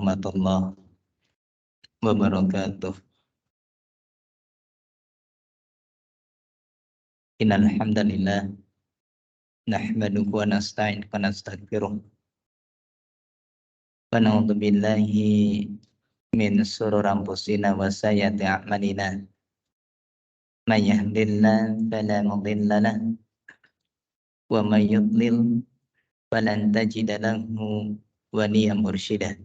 warahmatullahi wabarakatuh. Innal hamdalillah nahmaduhu wa nasta'inuhu wa nastaghfiruh. Wa na'udzu billahi min shururi anfusina wa sayyiati a'malina. May yahdihillahu fala mudilla lahu wa may yudlil falan tajida lahu waliyyan mursyida.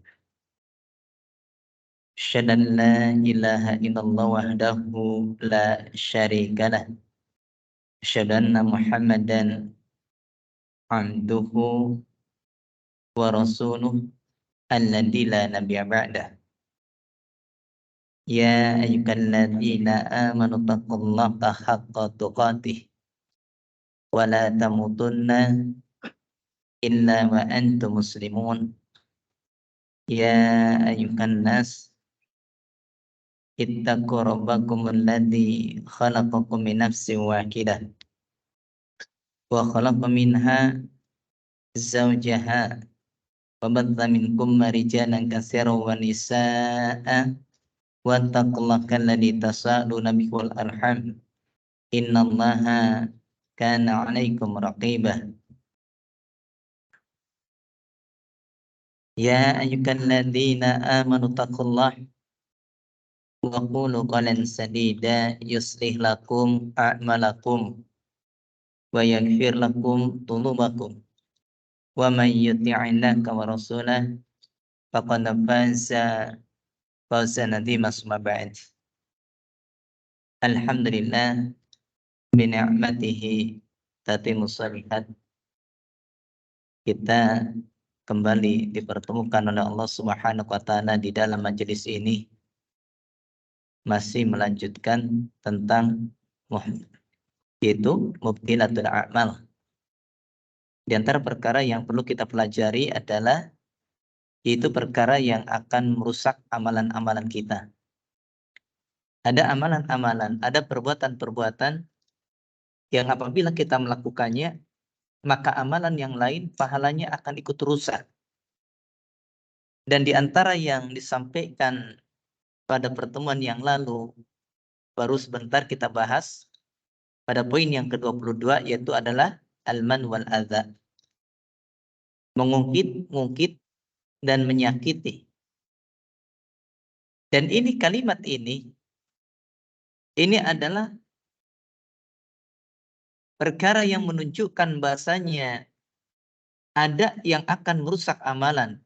Asyhadu an la ilaha illallah wahdahu la syarika lah. Asyhadu anna Muhammadan abduhu wa rasuluh alladzi la nabiyya ba'dah. Ya ayyuhalladzina amanu taqullaha haqqa tuqatih wa la tamutunna illa wa antum muslimun. Ya ayyuhan nas ittaqu rabbakum alladzi khalaqakum min nafsin wahidah wa khalaqa minha zawjaha wa batha minkum rijalan katsiran wa nisaa'a wattaqullaha alladzi tasaaluna bihi wal arham innallaha kana 'alaikum raqibah. Ya ayyuhalladzina amanu taqullaha wa qulu qawlan sadida yuslih lakum a'malakum wa yaghfir lakum dhunubakum wa may yuti'illaha wa rasulahu faqad faza fawzan 'azima. Amma ba'd. Alhamdulillah bi ni'matihi tatimmus shalihat. Kita kembali dipertemukan oleh Allah Subhanahu wa taala di dalam majelis ini, masih melanjutkan tentang yaitu mubtilatul a'mal. Di antara perkara yang perlu kita pelajari adalah yaitu perkara yang akan merusak amalan-amalan kita. Ada amalan-amalan, ada perbuatan-perbuatan yang apabila kita melakukannya, maka amalan yang lain pahalanya akan ikut rusak. Dan di antara yang disampaikan pada pertemuan yang lalu, baru sebentar kita bahas pada poin yang ke-22, yaitu adalah al-man wal adza. Mengungkit dan menyakiti. Dan ini kalimat ini adalah perkara yang menunjukkan bahasanya ada yang akan merusak amalan,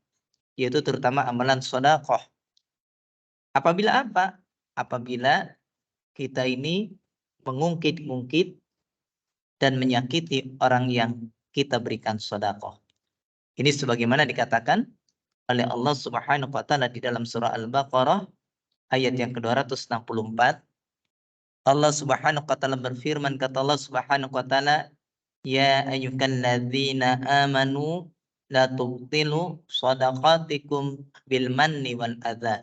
yaitu terutama amalan sedekah. Apabila apa? Apabila kita ini mengungkit-ungkit dan menyakiti orang yang kita berikan sedekah. Ini sebagaimana dikatakan oleh Allah Subhanahu wa taala di dalam surah Al-Baqarah ayat yang ke-264. Allah Subhanahu wa taala berfirman, kata Allah Subhanahu wa taala, ya ayyuhalladzina amanu la tubtilu shadaqatikum bil manni wal adza.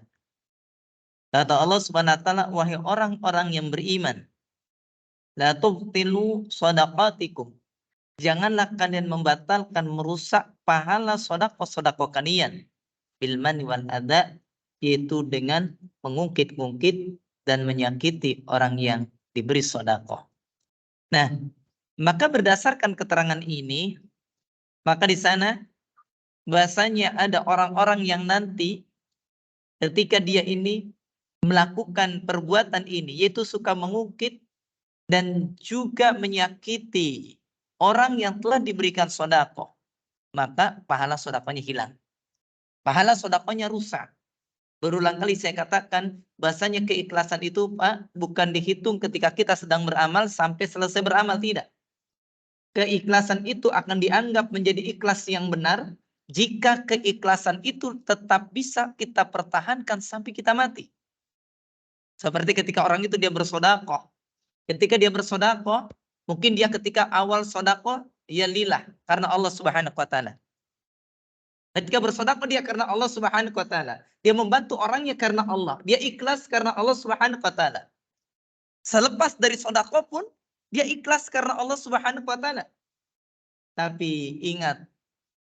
Kata Allah Subhanahu wa taala, wahai orang-orang yang beriman, la tubtilu shadaqatikum. Janganlah kalian membatalkan, merusak pahala sedekah-sedekah kalian bil manni wal adza, yaitu dengan mengungkit-ungkit dan menyakiti orang yang diberi sedekah. Nah, maka berdasarkan keterangan ini, maka di sana bahasanya ada orang-orang yang nanti ketika dia ini melakukan perbuatan ini, yaitu suka mengungkit dan juga menyakiti orang yang telah diberikan sedekah, maka pahala sedekahnya hilang. Pahala sedekahnya rusak. Berulang kali saya katakan bahasanya keikhlasan itu, Pak, bukan dihitung ketika kita sedang beramal sampai selesai beramal, tidak. Keikhlasan itu akan dianggap menjadi ikhlas yang benar jika keikhlasan itu tetap bisa kita pertahankan sampai kita mati. Seperti ketika orang itu dia bersedekah. Ketika dia bersedekah, mungkin dia ketika awal sedekah dia lillah karena Allah Subhanahu wa taala. Ketika bersedekah dia karena Allah Subhanahu wa taala. Dia membantu orangnya karena Allah. Dia ikhlas karena Allah Subhanahu wa taala. Selepas dari sedekah pun dia ikhlas karena Allah Subhanahu wa taala. Tapi ingat,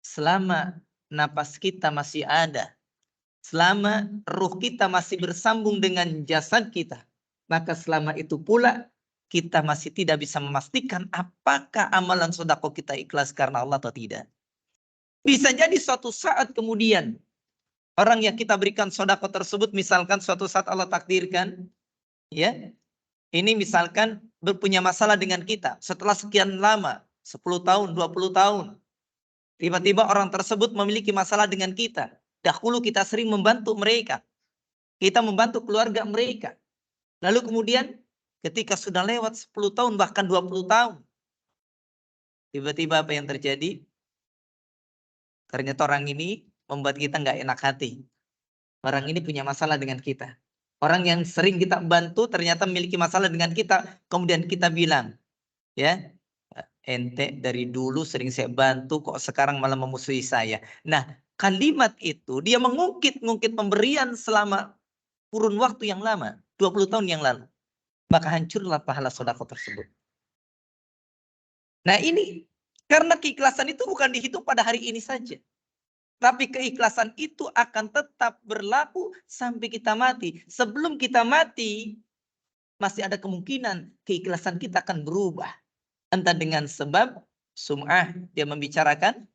selama napas kita masih ada, selama ruh kita masih bersambung dengan jasad kita, maka selama itu pula kita masih tidak bisa memastikan apakah amalan sedekah kita ikhlas karena Allah atau tidak. Bisa jadi suatu saat kemudian orang yang kita berikan sedekah tersebut, misalkan suatu saat Allah takdirkan, ya, ini misalkan berpunya masalah dengan kita setelah sekian lama, 10 tahun, 20 tahun. Tiba-tiba orang tersebut memiliki masalah dengan kita. Dahulu kita sering membantu mereka. Kita membantu keluarga mereka. Lalu kemudian ketika sudah lewat 10 tahun bahkan 20 tahun. Tiba-tiba apa yang terjadi? Ternyata orang ini membuat kita nggak enak hati. Orang ini punya masalah dengan kita. Orang yang sering kita bantu ternyata memiliki masalah dengan kita. Kemudian kita bilang, ya, ente dari dulu sering saya bantu kok sekarang malah memusuhi saya. Nah, kalimat itu dia mengungkit-ungkit pemberian selama kurun waktu yang lama, 20 tahun yang lalu. Maka hancurlah pahala sedekah tersebut. Nah, ini karena keikhlasan itu bukan dihitung pada hari ini saja. Tapi keikhlasan itu akan tetap berlaku sampai kita mati. Sebelum kita mati, masih ada kemungkinan keikhlasan kita akan berubah. Entah dengan sebab sum'ah, dia membicarakan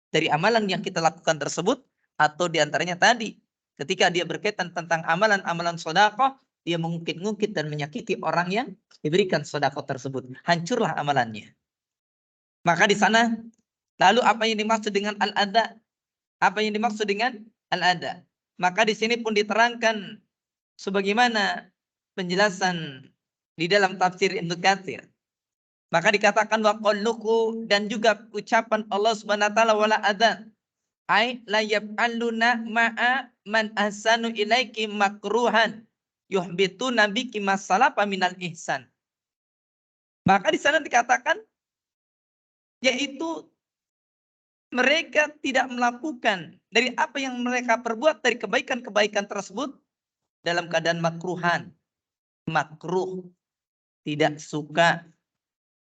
dari amalan yang kita lakukan tersebut, atau diantaranya tadi, ketika dia berkaitan tentang amalan-amalan sedekah, dia mengungkit-ungkit dan menyakiti orang yang diberikan sedekah tersebut. Hancurlah amalannya. Maka di sana, lalu apa yang dimaksud dengan al-adha? Apa yang dimaksud dengan al-adha? Maka di sini pun diterangkan sebagaimana penjelasan di dalam tafsir Ibnu Katsir. Maka dikatakan wa qauluhu, dan juga ucapan Allah Subhanahu wa taala wala adha. Ai la yaf'aluna ma'a man ahsanu ilaiki makruhan yuhbitu nabiki masalafa minal ihsan. Maka di sana dikatakan yaitu mereka tidak melakukan dari apa yang mereka perbuat dari kebaikan-kebaikan tersebut dalam keadaan makruhan. Makruh, tidak suka,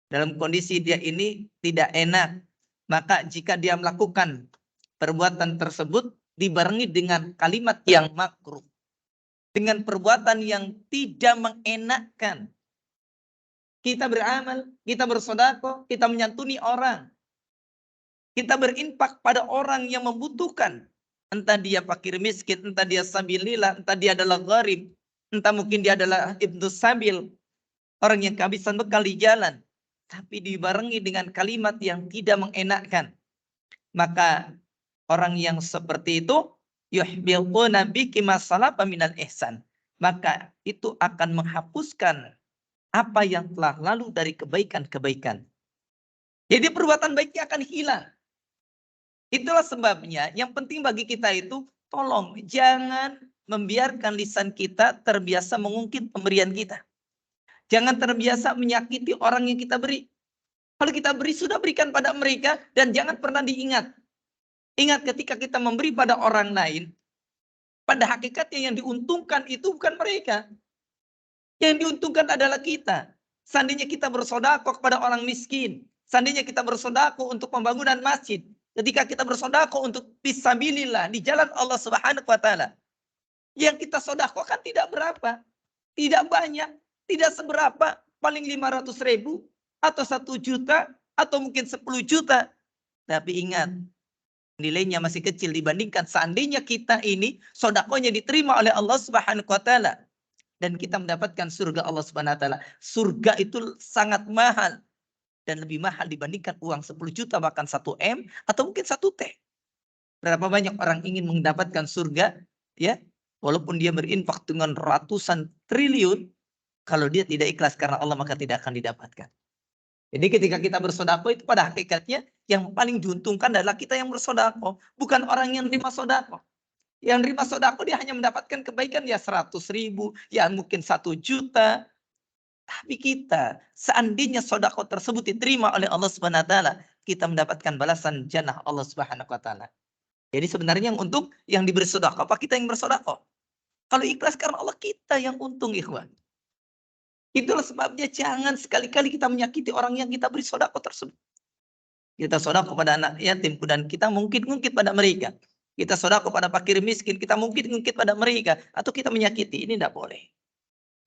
dalam kondisi dia ini tidak enak. Maka jika dia melakukan perbuatan tersebut dibarengi dengan kalimat yang makruh, dengan perbuatan yang tidak mengenakkan. Kita beramal, kita bersedekah, kita menyantuni orang. Kita berinfak pada orang yang membutuhkan. Entah dia fakir miskin, entah dia sabilillah, entah dia adalah gharib, entah mungkin dia adalah ibnu sabil, orang yang kehabisan bekal di jalan. Tapi dibarengi dengan kalimat yang tidak mengenakkan. Maka orang yang seperti itu, yuhbilquna biki masalafa minal ihsan. Maka itu akan menghapuskan apa yang telah lalu dari kebaikan-kebaikan. Jadi perbuatan baiknya akan hilang. Itulah sebabnya yang penting bagi kita itu, tolong jangan membiarkan lisan kita terbiasa mengungkit pemberian kita. Jangan terbiasa menyakiti orang yang kita beri. Kalau kita beri, sudah berikan pada mereka, dan jangan pernah diingat. Ingat ketika kita memberi pada orang lain, pada hakikatnya yang diuntungkan itu bukan mereka. Yang diuntungkan adalah kita. Seandainya kita bersedekah kepada orang miskin, seandainya kita bersedekah untuk pembangunan masjid, ketika kita bersedekah untuk fisabilillah di jalan Allah Subhanahu wa taala, yang kita sedekahkan tidak berapa, tidak banyak, tidak seberapa, paling 500.000 atau 1 juta atau mungkin 10 juta. Tapi ingat, nilainya masih kecil dibandingkan seandainya kita ini sedekahnya diterima oleh Allah Subhanahu wa taala dan kita mendapatkan surga Allah Subhanahu wa taala. Surga itu sangat mahal. Dan lebih mahal dibandingkan uang 10 juta bahkan 1 M atau mungkin 1 T. Berapa banyak orang ingin mendapatkan surga, ya, walaupun dia berinfak dengan ratusan triliun, kalau dia tidak ikhlas karena Allah maka tidak akan didapatkan. Jadi ketika kita bersedekah itu pada hakikatnya yang paling diuntungkan adalah kita yang bersedekah, bukan orang yang terima sedekah. Yang terima sedekah dia hanya mendapatkan kebaikan ya 100.000, ya mungkin 1 juta. Tapi kita, seandainya sedekah tersebut diterima oleh Allah Subhanahu wa taala, kita mendapatkan balasan jannah Allah Subhanahu wa taala. Jadi sebenarnya yang untung yang diberi sedekah, apa kita yang bersedekah? Kalau ikhlas karena Allah, kita yang untung, ikhwan. Itulah sebabnya jangan sekali-kali kita menyakiti orang yang kita beri sedekah tersebut. Kita sedekah kepada anak yatim dan kita mungkin pada mereka. Kita sedekah pada fakir miskin, kita mungkin pada mereka, atau kita menyakiti, ini tidak boleh.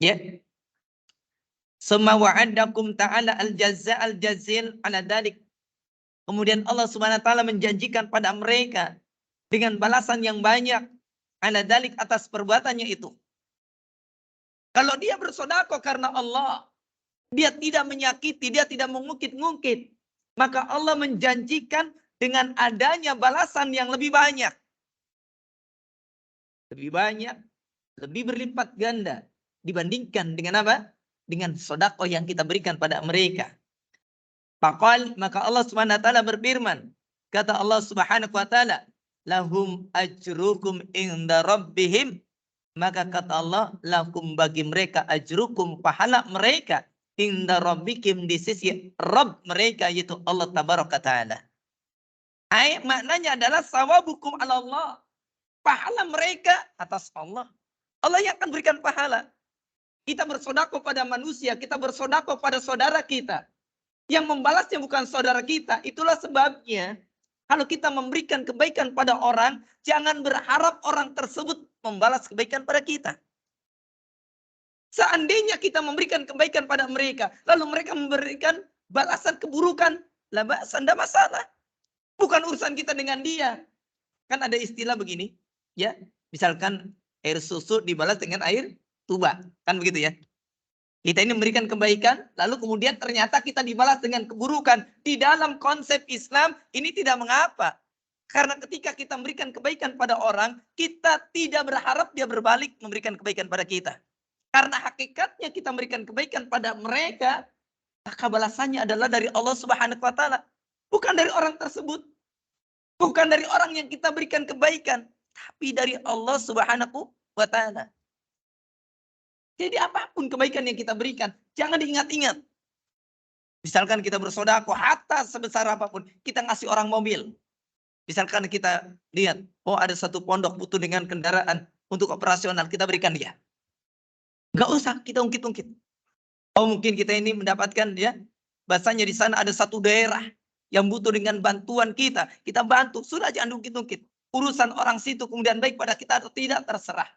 Ya. Summa wa'adakum ta'ala al-jazza al-jazil ala dalik. Kemudian Allah Subhanahu wa taala menjanjikan pada mereka dengan balasan yang banyak ala dalik atas perbuatannya itu. Kalau dia bersedekah karena Allah, dia tidak menyakiti, dia tidak mengungkit-ungkit, maka Allah menjanjikan dengan adanya balasan yang lebih banyak. Lebih banyak, lebih berlipat ganda dibandingkan dengan apa? Dengan sedekah yang kita berikan pada mereka. Maka Allah Subhanahu wa taala berfirman, kata Allah Subhanahu wa taala, lahum ajrukum inda rabbihim, maka kata Allah, lakum bagi mereka ajrukum, pahala mereka, inda rabbikim, di sisi Rabb mereka, yaitu Allah tabaraka taala. Maknanya adalah sawabukum ala Allah, pahala mereka atas Allah. Allah yang akan berikan pahala. Kita bersedekah pada manusia, kita bersedekah pada saudara kita. Yang membalasnya bukan saudara kita. Itulah sebabnya kalau kita memberikan kebaikan pada orang, jangan berharap orang tersebut membalas kebaikan pada kita. Seandainya kita memberikan kebaikan pada mereka, lalu mereka memberikan balasan keburukan, lah tidak masalah. Bukan urusan kita dengan dia. Kan ada istilah begini, ya. Misalkan air susu dibalas dengan air tuba, kan begitu ya. Kita ini memberikan kebaikan, lalu kemudian ternyata kita dibalas dengan keburukan. Di dalam konsep Islam, ini tidak mengapa. Karena ketika kita memberikan kebaikan pada orang, kita tidak berharap dia berbalik memberikan kebaikan pada kita. Karena hakikatnya kita memberikan kebaikan pada mereka, maka balasannya adalah dari Allah Subhanahu wa taala. Bukan dari orang tersebut. Bukan dari orang yang kita berikan kebaikan, tapi dari Allah Subhanahu wa taala. Jadi apapun kebaikan yang kita berikan, jangan diingat-ingat. Misalkan kita bersedekah, hatta sebesar apapun, kita ngasih orang mobil. Misalkan kita lihat, oh ada satu pondok butuh dengan kendaraan untuk operasional, kita berikan dia. Nggak usah kita ungkit-ungkit. Oh mungkin kita ini mendapatkan ya, bahasanya di sana ada satu daerah yang butuh dengan bantuan kita bantu, sudah jangan ungkit-ungkit. Urusan orang situ kemudian baik pada kita atau tidak, terserah.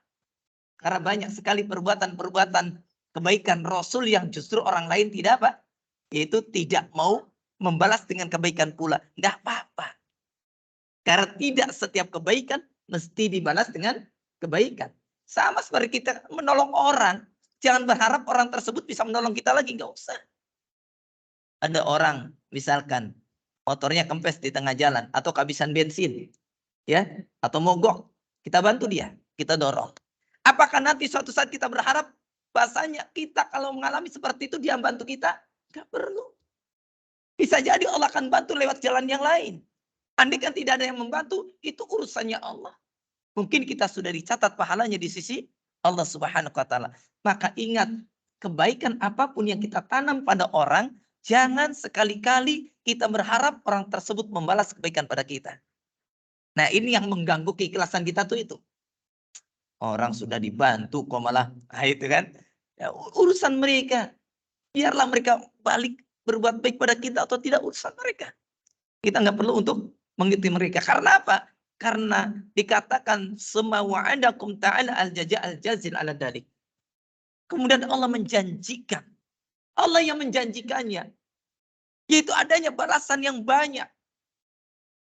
Karena banyak sekali perbuatan-perbuatan kebaikan Rasul yang justru orang lain tidak apa? Yaitu tidak mau membalas dengan kebaikan pula. Tidak apa-apa. Karena tidak setiap kebaikan mesti dibalas dengan kebaikan. Sama seperti kita menolong orang. Jangan berharap orang tersebut bisa menolong kita lagi. Nggak usah. Ada orang misalkan motornya kempes di tengah jalan atau kehabisan bensin. Ya, atau mogok. Kita bantu dia. Kita dorong. Apakah nanti suatu saat kita berharap bahasanya kita kalau mengalami seperti itu dia bantu kita? Enggak perlu. Bisa jadi Allah akan bantu lewat jalan yang lain. Andai kan tidak ada yang membantu, itu urusannya Allah. Mungkin kita sudah dicatat pahalanya di sisi Allah Subhanahu wa taala. Maka ingat, kebaikan apapun yang kita tanam pada orang, jangan sekali-kali kita berharap orang tersebut membalas kebaikan pada kita. Nah, ini yang mengganggu keikhlasan kita tuh itu. Orang sudah dibantu kok malah, nah itu kan. Ya, urusan mereka. Biarlah mereka balik berbuat baik pada kita atau tidak, urusan mereka. Kita nggak perlu untuk mengikuti mereka. Karena apa? Karena dikatakan summa wa'adakum ta'ala al-jaza al-jazil ala dalik. Kemudian Allah menjanjikan. Allah yang menjanjikannya. Yaitu adanya balasan yang banyak.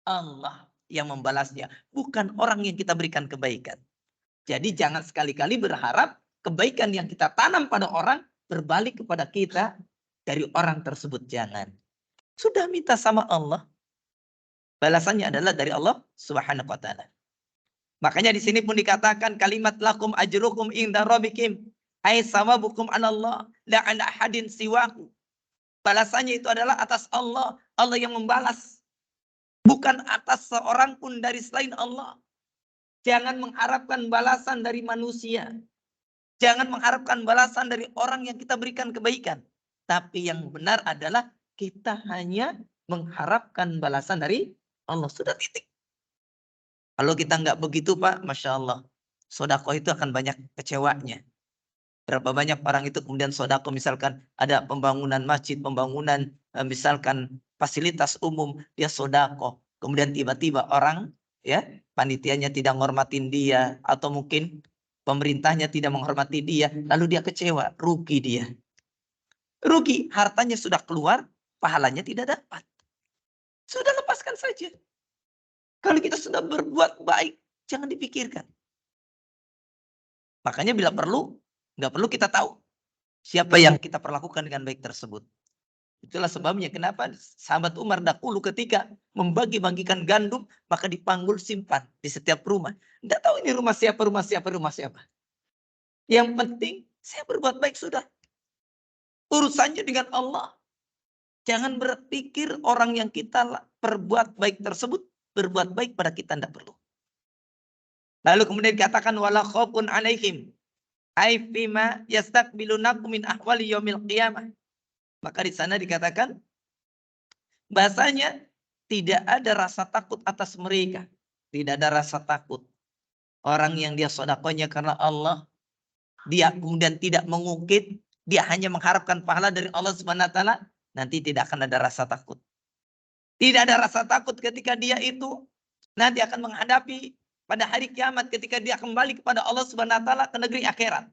Allah yang membalasnya. Bukan orang yang kita berikan kebaikan. Jadi jangan sekali-kali berharap kebaikan yang kita tanam pada orang berbalik kepada kita dari orang tersebut. Jangan. Sudah minta sama Allah. Balasannya adalah dari Allah Subhanahu wa taala. Makanya di sini pun dikatakan kalimat lakum ajrukum inda rabbikum ay sawabukum 'ala Allah la 'ala ahadin siwaku. Balasannya itu adalah atas Allah. Allah yang membalas. Bukan atas seorang pun dari selain Allah. Jangan mengharapkan balasan dari manusia. Jangan mengharapkan balasan dari orang yang kita berikan kebaikan. Tapi yang benar adalah kita hanya mengharapkan balasan dari Allah. Sudah titik. Kalau kita nggak begitu Pak, Masya Allah. Sedekah itu akan banyak kecewanya. Berapa banyak orang itu kemudian sedekah, misalkan ada pembangunan masjid, pembangunan misalkan fasilitas umum, dia sedekah. Kemudian tiba-tiba orang ya, panitianya tidak menghormatin dia, atau mungkin pemerintahnya tidak menghormati dia, lalu dia kecewa, rugi dia. Rugi, hartanya sudah keluar, pahalanya tidak dapat. Sudah lepaskan saja. Kalau kita sudah berbuat baik, jangan dipikirkan. Makanya bila perlu, nggak perlu kita tahu siapa yang kita perlakukan dengan baik tersebut. Itulah sebabnya kenapa sahabat Umar dahulu ketika membagi-bagikan gandum, maka dipanggul simpan di setiap rumah. Tidak tahu ini rumah siapa, rumah siapa, rumah siapa. Yang penting saya berbuat baik sudah. Urusannya dengan Allah. Jangan berpikir orang yang kita perbuat baik tersebut berbuat baik pada kita, tidak perlu. Lalu kemudian dikatakan wala khaufun alaihim ai fima yastaqbilunakum min ahwali yaumil qiyamah. Maka di sana dikatakan bahasanya tidak ada rasa takut atas mereka. Tidak ada rasa takut. Orang yang dia sedekahnya karena Allah, dia kemudian tidak mengungkit, dia hanya mengharapkan pahala dari Allah Subhanahu wa taala, nanti tidak akan ada rasa takut. Tidak ada rasa takut ketika dia itu nanti akan menghadapi pada hari kiamat ketika dia kembali kepada Allah Subhanahu wa taala ke negeri akhirat.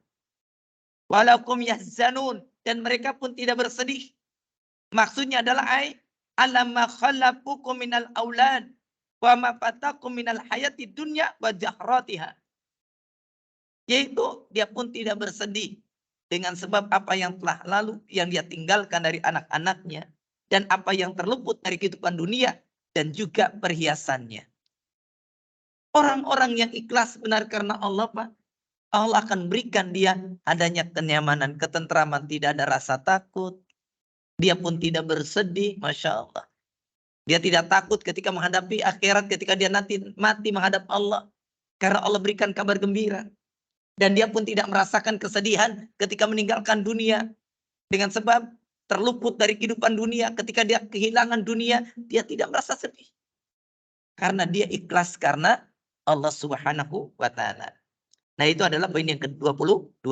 Walakum yahzanun, dan mereka pun tidak bersedih. Maksudnya adalah alamma khalaqakum minal aulad wa ma fatakum minal hayati dunya wa jahratiha. Yaitu dia pun tidak bersedih dengan sebab apa yang telah lalu yang dia tinggalkan dari anak-anaknya dan apa yang terluput dari kehidupan dunia dan juga perhiasannya. Orang-orang yang ikhlas benar karena Allah, Pak, Allah akan berikan dia adanya kenyamanan, ketentraman, tidak ada rasa takut. Dia pun tidak bersedih, Masya Allah. Dia tidak takut ketika menghadapi akhirat, ketika dia nanti mati menghadap Allah. Karena Allah berikan kabar gembira. Dan dia pun tidak merasakan kesedihan ketika meninggalkan dunia. Dengan sebab terluput dari kehidupan dunia. Ketika dia kehilangan dunia, dia tidak merasa sedih. Karena dia ikhlas karena Allah Subhanahu wa ta'ala. Nah, itu adalah poin yang ke-22.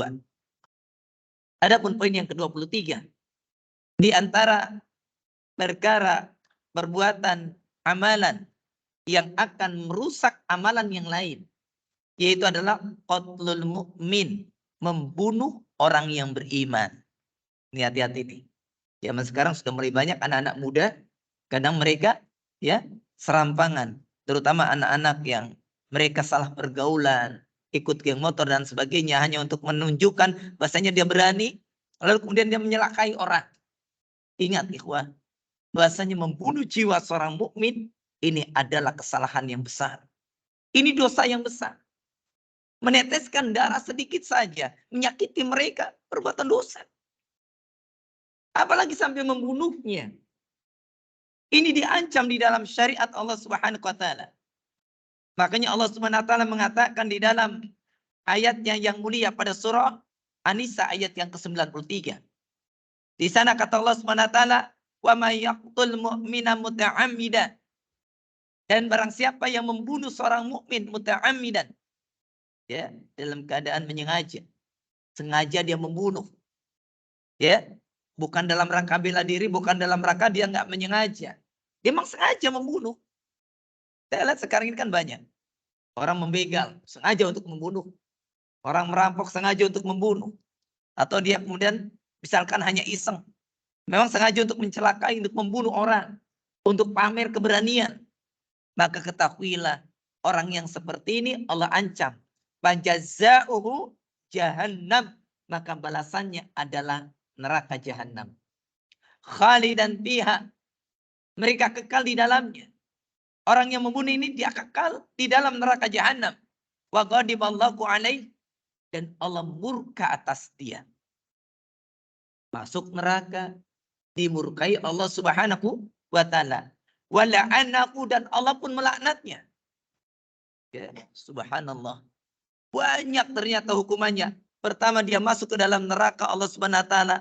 Adapun poin yang ke-23. Di antara perkara perbuatan amalan yang akan merusak amalan yang lain, yaitu adalah qatlul mu'min, membunuh orang yang beriman. Ini hati-hati nih. Zaman sekarang sudah mulai banyak anak-anak muda, kadang mereka ya serampangan, terutama anak-anak yang mereka salah pergaulan, ikut geng motor dan sebagainya hanya untuk menunjukkan bahasanya dia berani, lalu kemudian dia menyelakai orang. Ingat ikhwan, bahasanya membunuh jiwa seorang mukmin ini adalah kesalahan yang besar. Ini dosa yang besar. Meneteskan darah sedikit saja, menyakiti mereka, perbuatan dosa. Apalagi sampai membunuhnya. Ini diancam di dalam syariat Allah Subhanahu wa taala. Makanya Allah Subhanahu wa taala mengatakan di dalam ayatnya yang mulia pada surah An-Nisa ayat yang ke-93. Di sana kata Allah Subhanahu wa taala, "Wa may yaqtul mu'mina muta'ammidan." Dan barang siapa yang membunuh seorang mukmin muta'ammidan, ya, dalam keadaan menyengaja. Sengaja dia membunuh. Ya, bukan dalam rangka bela diri, bukan dalam rangka dia nggak menyengaja. Dia memang sengaja membunuh. Saya lihat sekarang ini kan banyak. Orang membegal, sengaja untuk membunuh. Orang merampok sengaja untuk membunuh. Atau dia kemudian misalkan hanya iseng. Memang sengaja untuk mencelakai, untuk membunuh orang. Untuk pamer keberanian. Maka ketahuilah, orang yang seperti ini Allah ancam. Fajaza'uhu jahannam. Maka balasannya adalah neraka jahannam. Khalidan fiha. Mereka kekal di dalamnya. Orang yang membunuh ini dia kekal di dalam neraka jahannam. Wa ghadiballahu alaih. Dan Allah murka atas dia. Masuk neraka. Dimurkai Allah Subhanahu wa ta'ala. Wa la'anahu, dan Allah pun melaknatnya. Ya, subhanallah. Banyak ternyata hukumannya. Pertama dia masuk ke dalam neraka Allah Subhanahu wa taala.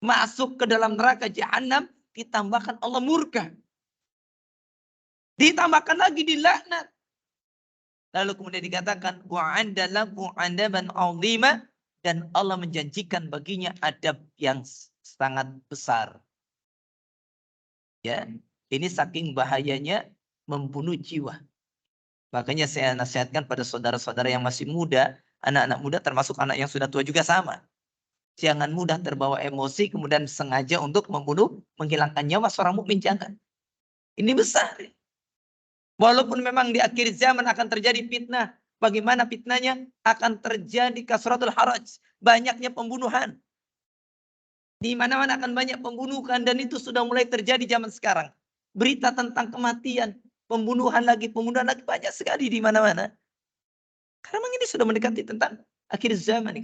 Masuk ke dalam neraka jahanam, ditambahkan Allah murka. Ditambahkan lagi dilaknat. Lalu kemudian dikatakan wa 'adda lahu 'adaban 'azima, dan Allah menjanjikan baginya adab yang sangat besar. Ya, ini saking bahayanya membunuh jiwa. Makanya saya nasihatkan pada saudara-saudara yang masih muda, anak-anak muda termasuk anak yang sudah tua juga sama. Jangan mudah terbawa emosi kemudian sengaja untuk membunuh, menghilangkan nyawa seorang mukmin, jangan. Ini besar. Walaupun memang di akhir zaman akan terjadi fitnah. Bagaimana fitnahnya? Akan terjadi kasratul haraj. Banyaknya pembunuhan. Di mana-mana akan banyak pembunuhan dan itu sudah mulai terjadi zaman sekarang. Berita tentang kematian, pembunuhan lagi banyak sekali di mana-mana. Karena memang ini sudah mendekati tentang akhir zaman.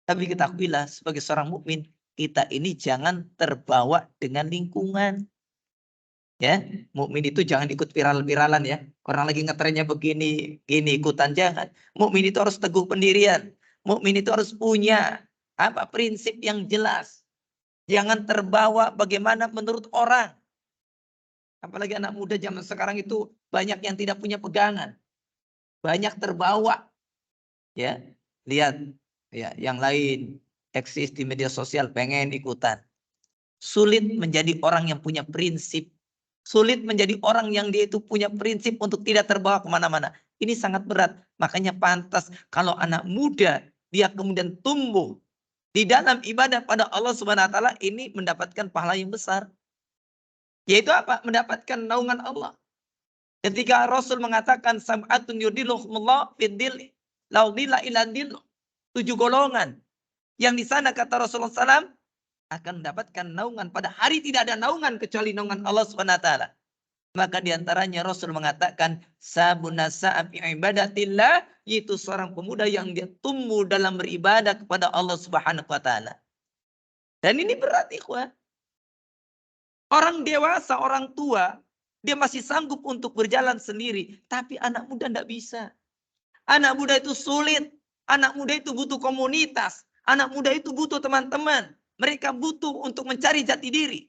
Tapi ketahuilah sebagai seorang mukmin, kita ini jangan terbawa dengan lingkungan. Ya, mukmin itu jangan ikut viral-viralan ya. Orang lagi ngetrennya begini, gini ikutan, jangan. Mukmin itu harus teguh pendirian. Mukmin itu harus punya prinsip yang jelas. Jangan terbawa bagaimana menurut orang. Apalagi anak muda zaman sekarang itu banyak yang tidak punya pegangan. Banyak terbawa. Ya, lihat ya yang lain eksis di media sosial pengen ikutan. Sulit menjadi orang yang punya prinsip. Sulit menjadi orang yang dia itu punya prinsip untuk tidak terbawa kemana-mana. Ini sangat berat. Makanya pantas kalau anak muda dia kemudian tumbuh di dalam ibadah pada Allah Subhanahu Wa Taala, ini mendapatkan pahala yang besar. Yaitu apa? Mendapatkan naungan Allah. Ketika Rasul mengatakan sab'atun yudilluhumullah fiddil laudilla ila dilluh. 7 golongan. Yang di sana kata Rasulullah SAW akan mendapatkan naungan. Pada hari tidak ada naungan kecuali naungan Allah SWT. Maka diantaranya Rasul mengatakan sabuna sa'afi ibadatillah, yaitu seorang pemuda yang dia tumbuh dalam beribadah kepada Allah Subhanahu wa taala. Dan ini berat, ikhwah. Orang dewasa, orang tua, dia masih sanggup untuk berjalan sendiri, tapi anak muda tidak bisa. Anak muda itu sulit. Anak muda itu butuh komunitas. Anak muda itu butuh teman-teman. Mereka butuh untuk mencari jati diri.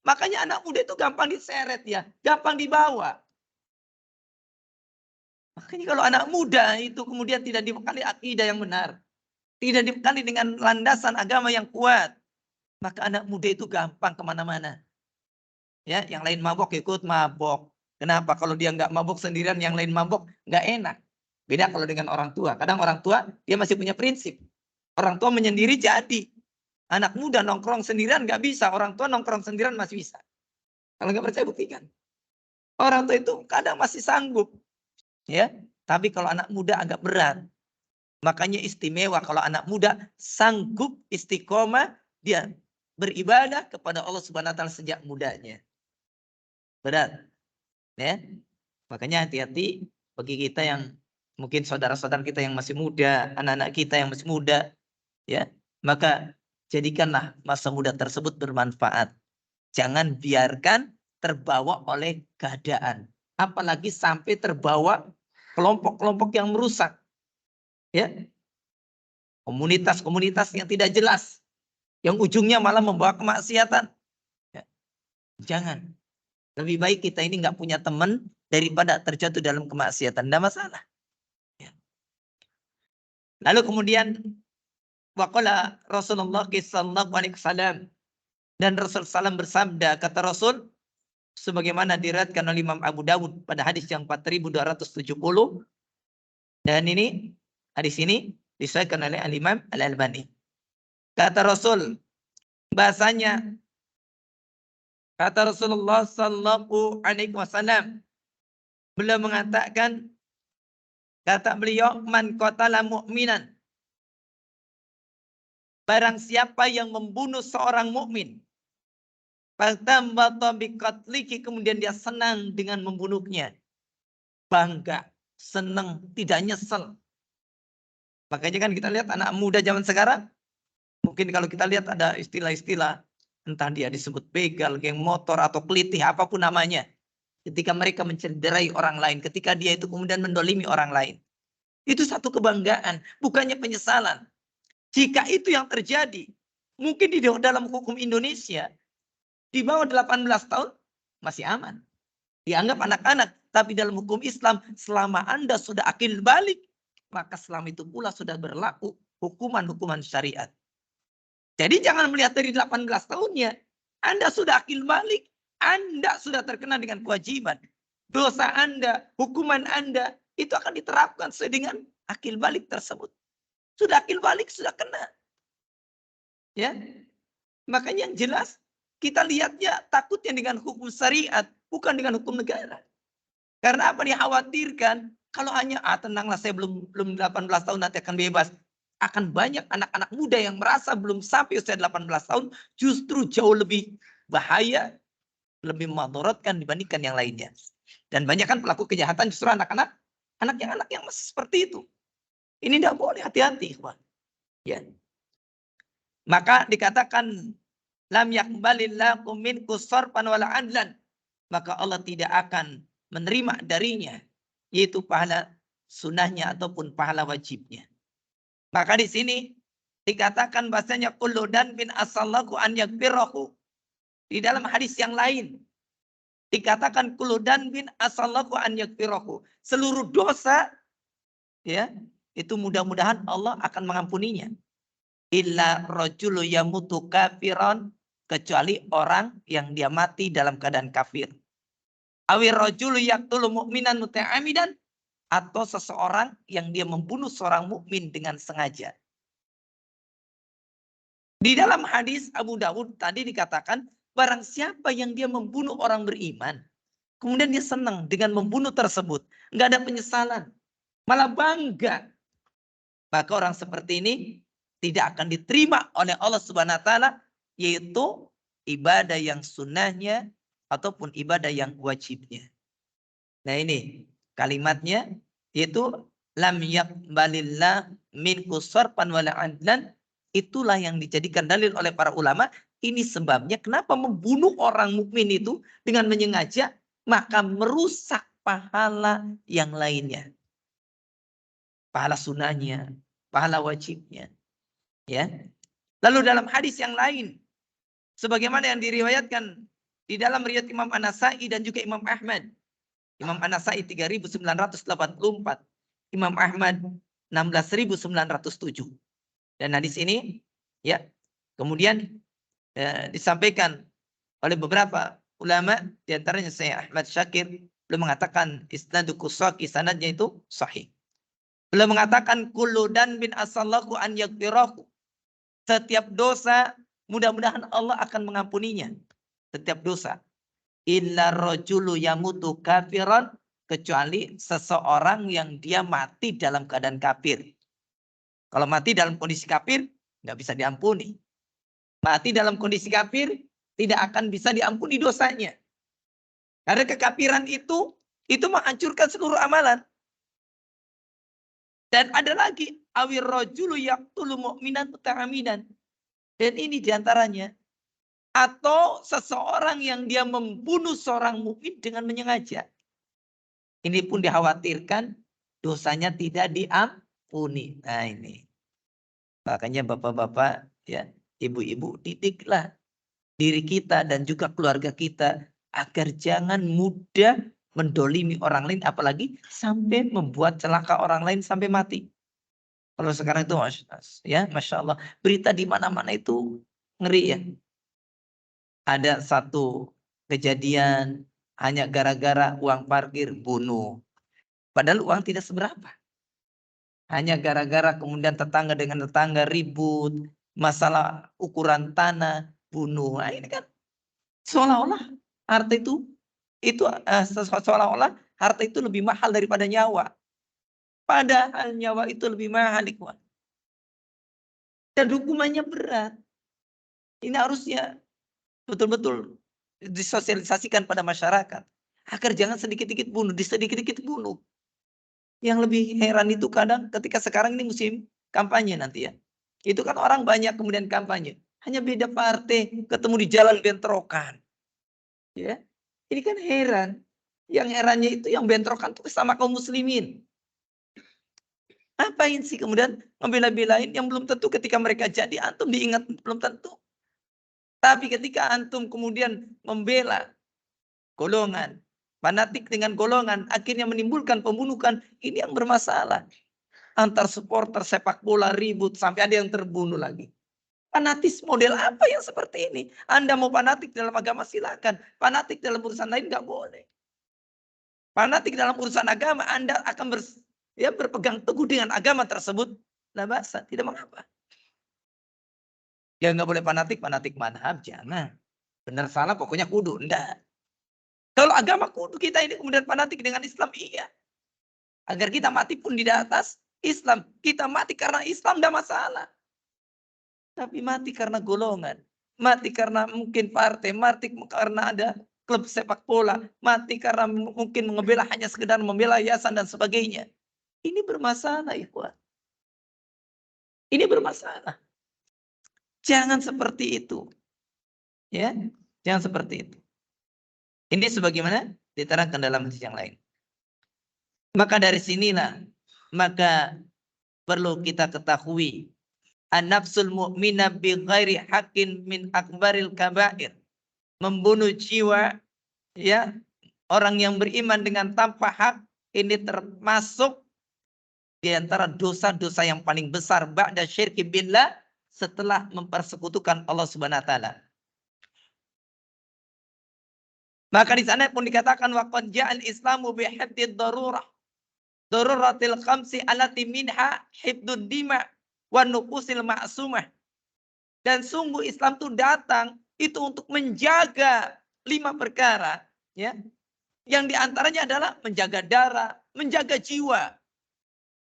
Makanya anak muda itu gampang diseret ya. Gampang dibawa. Makanya kalau anak muda itu kemudian tidak dibekali akidah yang benar. Tidak dibekali dengan landasan agama yang kuat. Maka anak muda itu gampang kemana-mana. Ya, yang lain mabok ikut mabok. Kenapa? Kalau dia nggak mabok sendirian, yang lain mabok, nggak enak. Beda kalau dengan orang tua. Kadang orang tua dia masih punya prinsip. Orang tua menyendiri jadi. Anak muda nongkrong sendirian nggak bisa. Orang tua nongkrong sendirian masih bisa. Kalau nggak percaya buktikan. Orang tua itu kadang masih sanggup. Ya, tapi kalau anak muda agak berat. Makanya istimewa kalau anak muda sanggup istiqomah dia beribadah kepada Allah Subhanahu wa taala sejak mudanya. Berat. Ya. Makanya hati-hati bagi kita yang mungkin saudara-saudara kita yang masih muda, anak-anak kita yang masih muda, ya. Maka jadikanlah masa muda tersebut bermanfaat. Jangan biarkan terbawa oleh keadaan. Apalagi sampai terbawa kelompok-kelompok yang merusak. Ya. Komunitas-komunitas yang tidak jelas. Yang ujungnya malah membawa kemaksiatan. Ya. Jangan. Lebih baik kita ini nggak punya teman daripada terjatuh dalam kemaksiatan. Tidak masalah. Ya. Lalu kemudian waqala Rasulullah sallallahu alaihi wasallam, dan Rasul sallam bersabda, kata Rasul sebagaimana diriwayatkan oleh Imam Abu Dawud pada hadis yang 4270, dan ini hadis ini disahihkan oleh Al-Imam Al-Albani. Kata Rasul bahasanya, kata Rasulullah sallallahu alaihi wasallam, beliau mengatakan, kata beliau, man qatala mu'minan, barang siapa yang membunuh seorang mukmin, kemudian dia senang dengan membunuhnya, bangga, senang, tidak nyesel. Makanya kan kita lihat anak muda zaman sekarang, mungkin kalau kita lihat ada istilah-istilah, entah dia disebut begal, geng motor, atau kelitih, apapun namanya. Ketika mereka mencederai orang lain, ketika dia itu kemudian mendolimi orang lain. Itu satu kebanggaan, bukannya penyesalan. Jika itu yang terjadi, mungkin di dalam hukum Indonesia, di bawah 18 tahun masih aman. Dianggap anak-anak. Tapi dalam hukum Islam, selama Anda sudah akil balik, maka selama itu pula sudah berlaku hukuman-hukuman syariat. Jadi jangan melihat dari 18 tahunnya. Anda sudah akil balik. Anda sudah terkena dengan kewajiban. dosa Anda, hukuman Anda, itu akan diterapkan sesuai dengan akil balik tersebut. Sudah akil balik, sudah kena. Ya, makanya yang jelas kita lihatnya takutnya dengan hukum syariat, bukan dengan hukum negara. Karena apa dikhawatirkan? Kalau hanya tenanglah saya belum 18 tahun nanti akan bebas. Akan banyak anak-anak muda yang merasa belum sampai usia 18 tahun justru jauh lebih bahaya, lebih memudaratkan dibandingkan yang lainnya. Dan banyak kan pelaku kejahatan justru anak-anak yang masih seperti itu. Ini tidak boleh, hati-hati. Ya. Maka dikatakan lam yaqbalillahu minkum sarfan wala adlan. Maka Allah tidak akan menerima darinya yaitu pahala sunnahnya ataupun pahala wajibnya. Maka di sini dikatakan bahasanya kullu dan bin asallahu an yakbirahu. Di dalam hadis yang lain dikatakan kullu dan bin asallahu an yakbirahu. Seluruh dosa ya itu mudah-mudahan Allah akan mengampuninya. Illa rajulu yamutu kafiran, kecuali orang yang dia mati dalam keadaan kafir. Awir rajulu yaqtulu mu'minan muta'amidan, atau seseorang yang dia membunuh seorang mukmin dengan sengaja. Di dalam hadis Abu Dawud tadi dikatakan barang siapa yang dia membunuh orang beriman, kemudian dia senang dengan membunuh tersebut, nggak ada penyesalan, malah bangga, maka orang seperti ini tidak akan diterima oleh Allah Subhanahu wa taala, yaitu ibadah yang sunnahnya ataupun ibadah yang wajibnya. Nah ini kalimatnya yaitu lam yaqbalillah minku sarfan wala adlan, itulah yang dijadikan dalil oleh para ulama. Ini sebabnya kenapa membunuh orang mukmin itu dengan menyengaja, maka merusak pahala yang lainnya. Pahala sunnahnya, pahala wajibnya. Ya. Lalu dalam hadis yang lain sebagaimana yang diriwayatkan di dalam riwayat Imam An-Nasa'i dan juga Imam Ahmad. Imam An-Nasa'i 3984, Imam Ahmad 16907. Dan hadis ini ya kemudian disampaikan oleh beberapa ulama, di antaranya saya Ahmad Syakir, beliau mengatakan isnaduku sahih, sanadnya itu sahih. Beliau mengatakan kullu dan bin asallahu an yaghfirahu. Setiap dosa mudah-mudahan Allah akan mengampuninya. Setiap dosa. Illa rajulu yamutu kafiran, kecuali seseorang yang dia mati dalam keadaan kafir. Kalau mati dalam kondisi kafir nggak bisa diampuni. Mati dalam kondisi kafir tidak akan bisa diampuni dosanya. Karena kekafiran itu menghancurkan seluruh amalan. Dan ada lagi awir rajulu yaqtulu mu'minan muta'amidan. Dan ini diantaranya atau seseorang yang dia membunuh seorang mukmin dengan menyengaja. Ini pun dikhawatirkan dosanya tidak diampuni. Nah ini. Makanya bapak-bapak, ya, ibu-ibu, didiklah diri kita dan juga keluarga kita agar jangan mudah mendolimi orang lain, apalagi sampai membuat celaka orang lain sampai mati. Kalau sekarang itu Masya Allah, berita di mana-mana itu ngeri ya. Ada satu kejadian hanya gara-gara uang parkir bunuh. Padahal uang tidak seberapa. Hanya gara-gara kemudian tetangga dengan tetangga ribut, masalah ukuran tanah, bunuh. Nah, ini kan seolah-olah harta itu seolah-olah harta itu lebih mahal daripada nyawa. Padahal nyawa itu lebih mahal, ikhwan. Dan hukumannya berat. Ini harusnya betul-betul disosialisasikan pada masyarakat agar jangan sedikit-sedikit bunuh, sedikit-sedikit bunuh. Yang lebih heran itu kadang ketika sekarang ini musim kampanye nanti ya. Itu kan orang banyak kemudian kampanye. Hanya beda partai, ketemu di jalan bentrokan. Ya. Ini kan heran. Yang herannya itu yang bentrokan itu sama kaum muslimin. Ngapain sih kemudian membela-belain yang belum tentu ketika mereka jadi antum diingat belum tentu. Tapi ketika antum kemudian membela golongan, fanatik dengan golongan, akhirnya menimbulkan pembunuhan, ini yang bermasalah. Antar supporter sepak bola ribut, sampai ada yang terbunuh lagi. Fanatis model apa yang seperti ini? Anda mau fanatik dalam agama silakan. Fanatik dalam urusan lain nggak boleh. Fanatik dalam urusan agama, Anda akan berpegang teguh dengan agama tersebut. La ba'sa, tidak mengapa. Ya nggak boleh fanatik madhab, jangan. Benar salah pokoknya kudu, enggak. Kalau agama kudu kita ini kemudian fanatik dengan Islam, iya. Agar kita mati pun di atas Islam. Kita mati karena Islam enggak masalah. Tapi mati karena golongan. Mati karena mungkin partai. Mati karena ada klub sepak bola. Mati karena mungkin membela hanya sekedar membela yayasan dan sebagainya. Ini bermasalah, ikhwan. Ini bermasalah. Jangan seperti itu. Ya, jangan seperti itu. Ini sebagaimana diterangkan dalam hadis yang lain. Maka dari sinilah maka perlu kita ketahui an-nafsul mu'mina bi ghairi haqqin min akbaril kabair. Membunuh jiwa, ya, orang yang beriman dengan tanpa hak ini termasuk di antara dosa-dosa yang paling besar ba'da syirki billah, setelah mempersekutukan Allah Subhanahu wa taala. Maka di sana pun dikatakan waqad ja'al islamu bi hifdzid darurah. Daruratil khamsi allati minha hifdzud dima wa nufusil ma'sumah. Dan sungguh Islam itu datang itu untuk menjaga 5 perkara, ya. Yang diantaranya adalah menjaga darah, menjaga jiwa.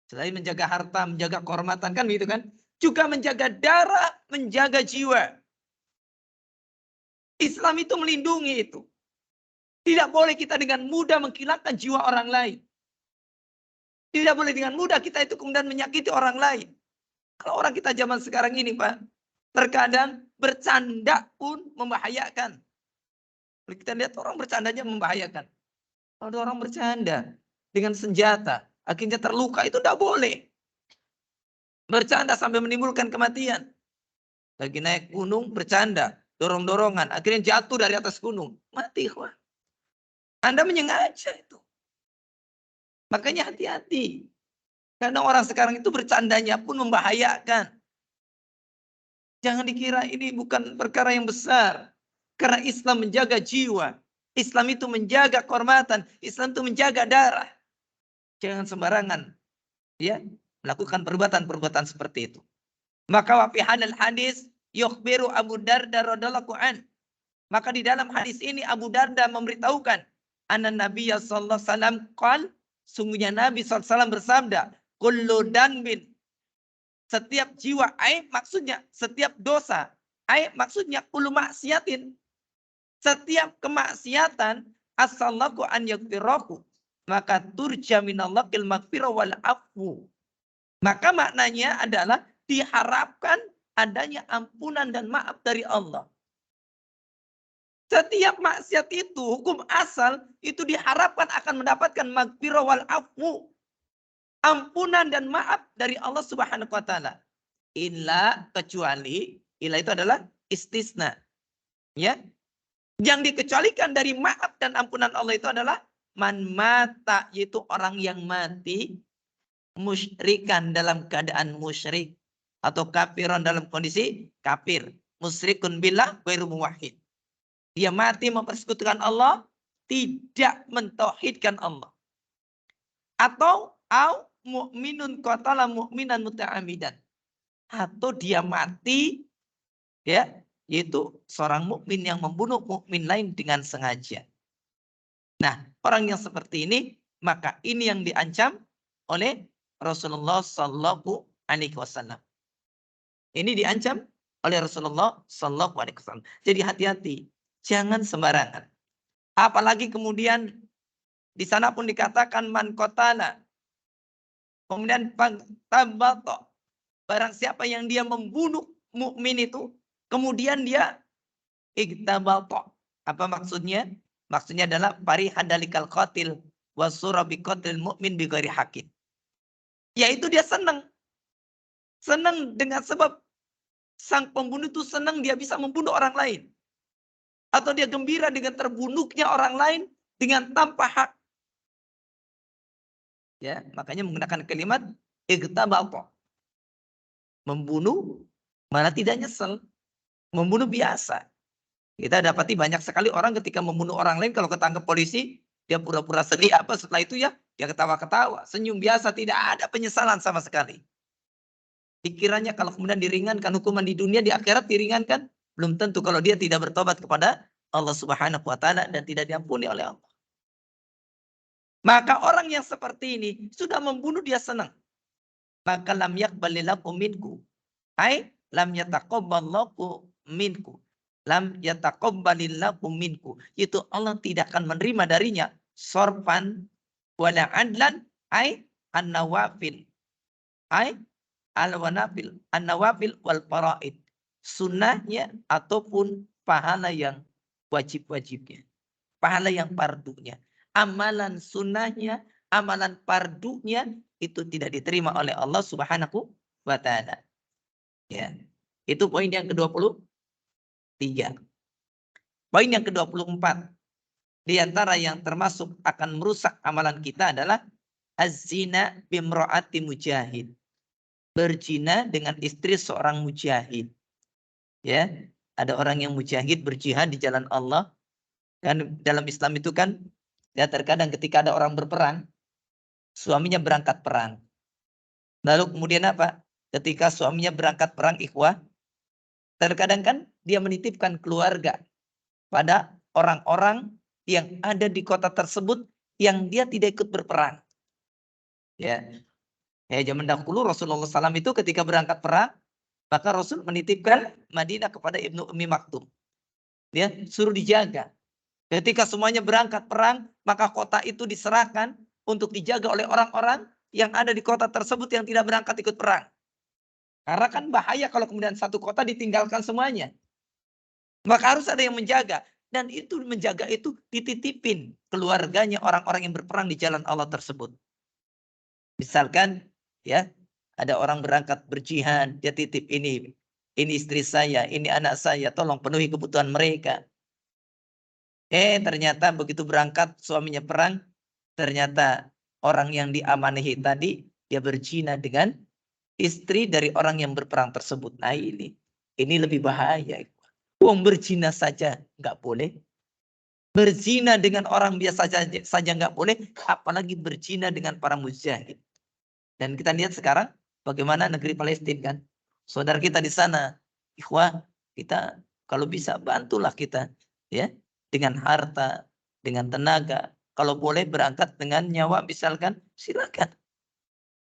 Selain menjaga harta, menjaga kehormatan, kan begitu kan? Juga menjaga darah, menjaga jiwa. Islam itu melindungi itu. Tidak boleh kita dengan mudah menghilangkan jiwa orang lain. Tidak boleh dengan mudah kita itu kemudian menyakiti orang lain. Kalau orang kita zaman sekarang ini, Pak, terkadang bercanda pun membahayakan. Kita lihat orang bercandanya membahayakan. Kalau ada orang bercanda dengan senjata, akhirnya terluka, itu tidak boleh. Bercanda sampai menimbulkan kematian. Lagi naik gunung, bercanda, dorong-dorongan, akhirnya jatuh dari atas gunung. Mati, Wah. Anda menyengaja itu. Makanya hati-hati. Karena orang sekarang itu bercandanya pun membahayakan. Jangan dikira ini bukan perkara yang besar. Karena Islam menjaga jiwa. Islam itu menjaga kehormatan. Islam itu menjaga darah. Jangan sembarangan, ya, melakukan perbuatan-perbuatan seperti itu. Maka wa fi hadal hadis yukhbiru Abu Darda radhiyallahu an. Maka di dalam hadis ini Abu Darda memberitahukan anna Nabiya sallallahu alaihi wasallam qala, sungguhnya Nabi sallallahu alaihi wasallam bersabda, kullu danbin, setiap jiwa, maksudnya setiap dosa, maksudnya kullu maksiatin, setiap kemaksiatan, asallahu an yaghfirahu, maka turja minallahil maghfirah wal afu. Maka maknanya adalah diharapkan adanya ampunan dan maaf dari Allah. Setiap maksiat itu, hukum asal, itu diharapkan akan mendapatkan maghfirah wal afu. Ampunan dan maaf dari Allah Subhanahu wa taala. Illa, kecuali, illa itu adalah istisna. Ya. Yang dikecualikan dari maaf dan ampunan Allah itu adalah man mata, yaitu orang yang mati musyrikan dalam keadaan musyrik, atau kafiran dalam kondisi kafir, musyrikun billah ghairu muwahhid. Dia mati mempersekutukan Allah, tidak mentauhidkan Allah. Atau mu'minun qatala mu'minan muta'amidan. Atau dia mati, ya, yaitu seorang mukmin yang membunuh mukmin lain dengan sengaja. Nah, orang yang seperti ini, maka ini yang diancam oleh Rasulullah Sallallahu Alaihi Wasallam. Ini diancam oleh Rasulullah Sallallahu Alaihi Wasallam. Jadi hati-hati, jangan sembarangan. Apalagi kemudian di sana pun dikatakan man qatala. Kemudian tabato, barang siapa yang dia membunuh mukmin itu, kemudian dia igtabato. Apa maksudnya? Maksudnya adalah farihan dalikal qatil wasura bi qatil mu'min bi ghairi haqqin. Yaitu dia senang. Senang dengan sebab sang pembunuh itu senang dia bisa membunuh orang lain. Atau dia gembira dengan terbunuhnya orang lain dengan tanpa hak. Ya, makanya menggunakan kalimat igtabata. Membunuh malah tidak nyesel. Membunuh biasa. Kita dapati banyak sekali orang ketika membunuh orang lain kalau ketangkep polisi, Dia pura-pura sedih apa, setelah itu ya dia ketawa-ketawa, senyum biasa, tidak ada penyesalan sama sekali. Dikiranya kalau kemudian diringankan hukuman di dunia, di akhirat diringankan, belum tentu kalau dia tidak bertobat kepada Allah Subhanahu wa taala dan tidak diampuni oleh Allah. Maka orang yang seperti ini sudah membunuh dia senang. Maka lam yaqbalillahu minku. Ai lam yataqabbalallahu minku. Lam yataqabbalillahu minku. Itu Allah tidak akan menerima darinya sorban wala adlan ai an-nawafil. Ai al-wanafil, an-nawafil wal faraid. Sunnahnya ataupun pahala yang wajib-wajibnya. Pahala yang fardunya. Amalan sunnahnya, amalan fardunya itu tidak diterima oleh Allah Subhanahu wa taala. Ya. Itu poin yang ke-23. Poin yang ke-24. Di antara yang termasuk akan merusak amalan kita adalah az-zina bimra'ati mujahid. Berzina dengan istri seorang mujahid. Ya, ada orang yang mujahid berjihad di jalan Allah. Dan dalam Islam itu kan ya terkadang ketika ada orang berperang, suaminya berangkat perang. Lalu kemudian apa? Ketika suaminya berangkat perang, ikhwah, terkadang kan dia menitipkan keluarga pada orang-orang yang ada di kota tersebut yang dia tidak ikut berperang. Ya, zaman dahulu Rasulullah SAW itu ketika berangkat perang, maka Rasul menitipkan Madinah kepada Ibnu Ummi Maktum. Dia suruh dijaga. Ketika semuanya berangkat perang, maka kota itu diserahkan untuk dijaga oleh orang-orang yang ada di kota tersebut yang tidak berangkat ikut perang. Karena kan bahaya kalau kemudian satu kota ditinggalkan semuanya. Maka harus ada yang menjaga. Dan itu menjaga itu dititipin keluarganya orang-orang yang berperang di jalan Allah tersebut. Misalkan ya ada orang berangkat berjihad, dia titip ini istri saya, ini anak saya, tolong penuhi kebutuhan mereka. Ternyata begitu berangkat suaminya perang, ternyata orang yang diamanahi tadi dia berzina dengan istri dari orang yang berperang tersebut. Nah ini lebih bahaya. Wong berzina saja nggak boleh. Berzina dengan orang biasa saja nggak boleh, apalagi berzina dengan para mujahid. Dan kita lihat sekarang bagaimana negeri Palestina kan. Saudara kita di sana, ikhwah, kita kalau bisa bantulah kita ya dengan harta, dengan tenaga. Kalau boleh berangkat dengan nyawa misalkan, silakan.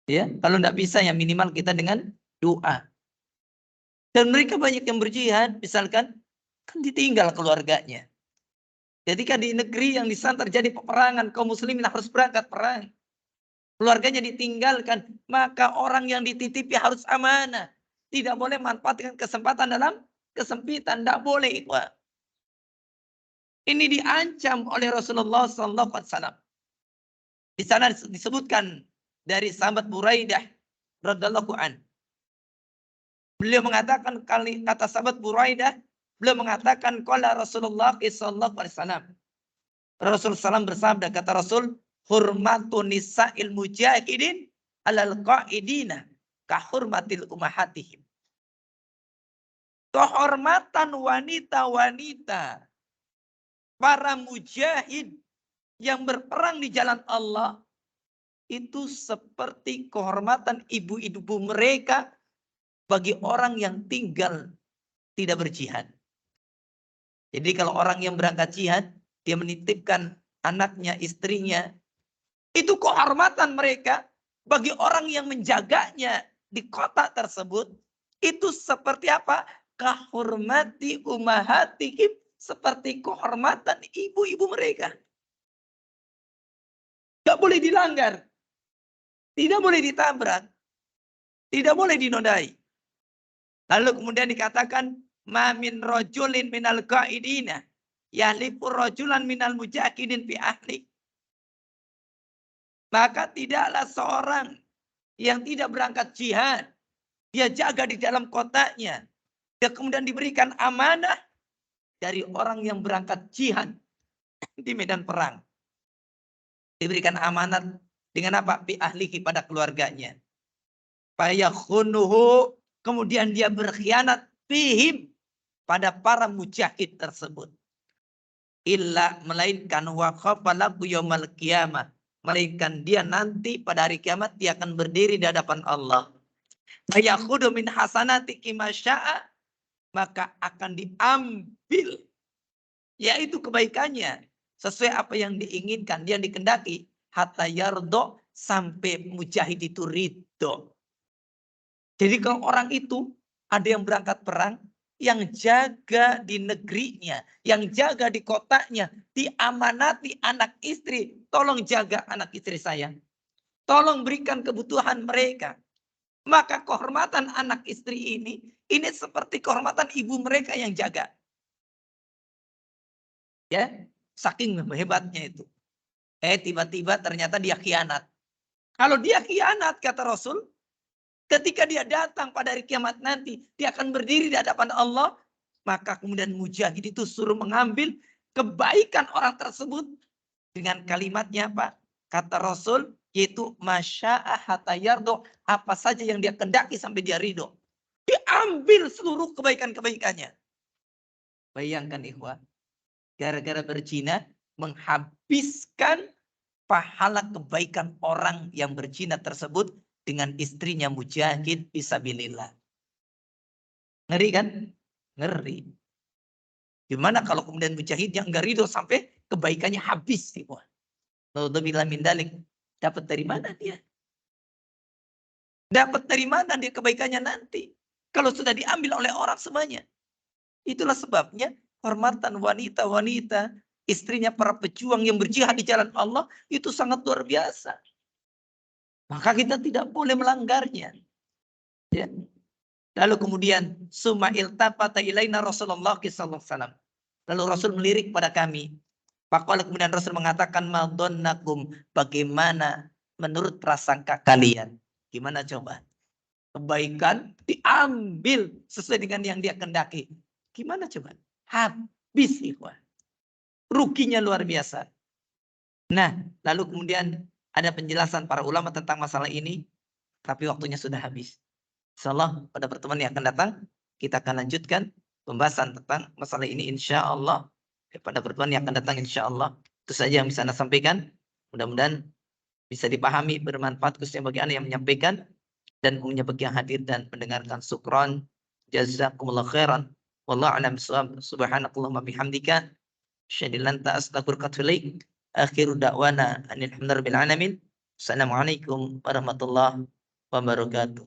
Ya, kalau tidak bisa ya minimal kita dengan doa. Dan mereka banyak yang berjihad, misalkan kan ditinggal keluarganya. Jadi kan di negeri yang di sana terjadi peperangan, kaum muslimin harus berangkat perang. Keluarganya ditinggalkan, maka orang yang dititipi harus amanah. Tidak boleh manfaatkan kesempatan dalam kesempitan, tidak boleh. Ini diancam oleh Rasulullah SAW. Di sana disebutkan dari sahabat Buraidah radhiyallahu an. Beliau mengatakan kata sahabat Buraidah, beliau mengatakan qala Rasulullah sallallahu alaihi wasallam. Rasulullah SAW bersabda, kata Rasul, hurmatun nisa'il mujahidin alal qa'idina kahurmatil ummahatihim. Kehormatan wanita-wanita para mujahid yang berperang di jalan Allah itu seperti kehormatan ibu-ibu mereka bagi orang yang tinggal tidak berjihad. Jadi kalau orang yang berangkat jihad, dia menitipkan anaknya, istrinya, itu kehormatan mereka bagi orang yang menjaganya di kota tersebut, itu seperti apa? Kahormati ummahatihim, seperti kehormatan ibu-ibu mereka. Tidak boleh dilanggar. Tidak boleh ditabrak. Tidak boleh dinodai. Lalu kemudian dikatakan, ma min rajulin minal qaidina yahlifu rajulan minal mujahidin fi ahli. Maka tidaklah seorang yang tidak berangkat jihad, dia jaga di dalam kotanya, dia kemudian diberikan amanah dari orang yang berangkat jihad di medan perang. Diberikan amanat dengan apa? Fi ahlihi, pada keluarganya. Fayakhunuhu, kemudian dia berkhianat fihim, pada para mujahid tersebut. illa melainkan wa khafa lahu yaumal qiyamah, melainkan dia nanti pada hari kiamat dia akan berdiri di hadapan Allah. Fayakhudhu min hasanati kima syaa, maka akan diambil yaitu kebaikannya sesuai apa yang diinginkan, dia dikendaki, hatta yardo, sampai mujahid itu ridho. Jadi kalau orang itu ada yang berangkat perang, yang jaga di negerinya, yang jaga di kotanya, diamanati anak istri, tolong jaga anak istri saya. Tolong berikan kebutuhan mereka. Maka kehormatan anak istri ini seperti kehormatan ibu mereka yang jaga. Ya, saking hebatnya itu. Tiba-tiba ternyata dia khianat. Kalau dia khianat, kata Rasul, ketika dia datang pada hari kiamat nanti, dia akan berdiri di hadapan Allah, maka kemudian mujahid itu suruh mengambil kebaikan orang tersebut dengan kalimatnya apa? Kata Rasul, yaitu masya'a hatta yardo, apa saja yang dia kendaki sampai dia ridho. Diambil seluruh kebaikan-kebaikannya. Bayangkan ikhwah, gara-gara berzina menghabiskan pahala kebaikan orang yang berzina tersebut dengan istrinya mujahid fisabilillah. Ngeri kan? Ngeri. Gimana kalau kemudian mujahidnya enggak ridho sampai kebaikannya habis semua. Naudzubillah min dalik. Dapat dari mana dia? Dapat dari mana dia kebaikannya nanti? Kalau sudah diambil oleh orang semuanya. Itulah sebabnya hormatan wanita-wanita, istrinya para pejuang yang berjihad di jalan Allah, itu sangat luar biasa. Maka kita tidak boleh melanggarnya. Ya. Lalu kemudian sumail tafata ilaina Rasulullah SAW. Lalu Rasul melirik pada kami. Faqala, kemudian Rasul mengatakan madonnakum, bagaimana menurut prasangka kalian? Gimana coba? Kebaikan diambil sesuai dengan yang dia kendaki. Gimana coba? Habis ikhwan. Ruginya luar biasa. Nah, lalu kemudian ada penjelasan para ulama tentang masalah ini, tapi waktunya sudah habis. Insyaallah pada pertemuan yang akan datang kita akan lanjutkan pembahasan tentang masalah ini insyaallah. Pada pertemuan yang akan datang insyaallah. Itu saja yang bisa Anda sampaikan. Mudah-mudahan bisa dipahami, bermanfaat khususnya bagi Anda yang menyampaikan dan umumnya bagi yang hadir dan mendengarkan. Syukran. Jazakumullah khairan. Wallahu a'lam bishawab. Subhanakallahumma bihamdika asyhadu an la ilaha illa anta astaghfiruka wa atubu ilaik. Akhiru da'wana alhamdulillahi rabbil alamin. Assalamualaikum warahmatullahi wabarakatuh.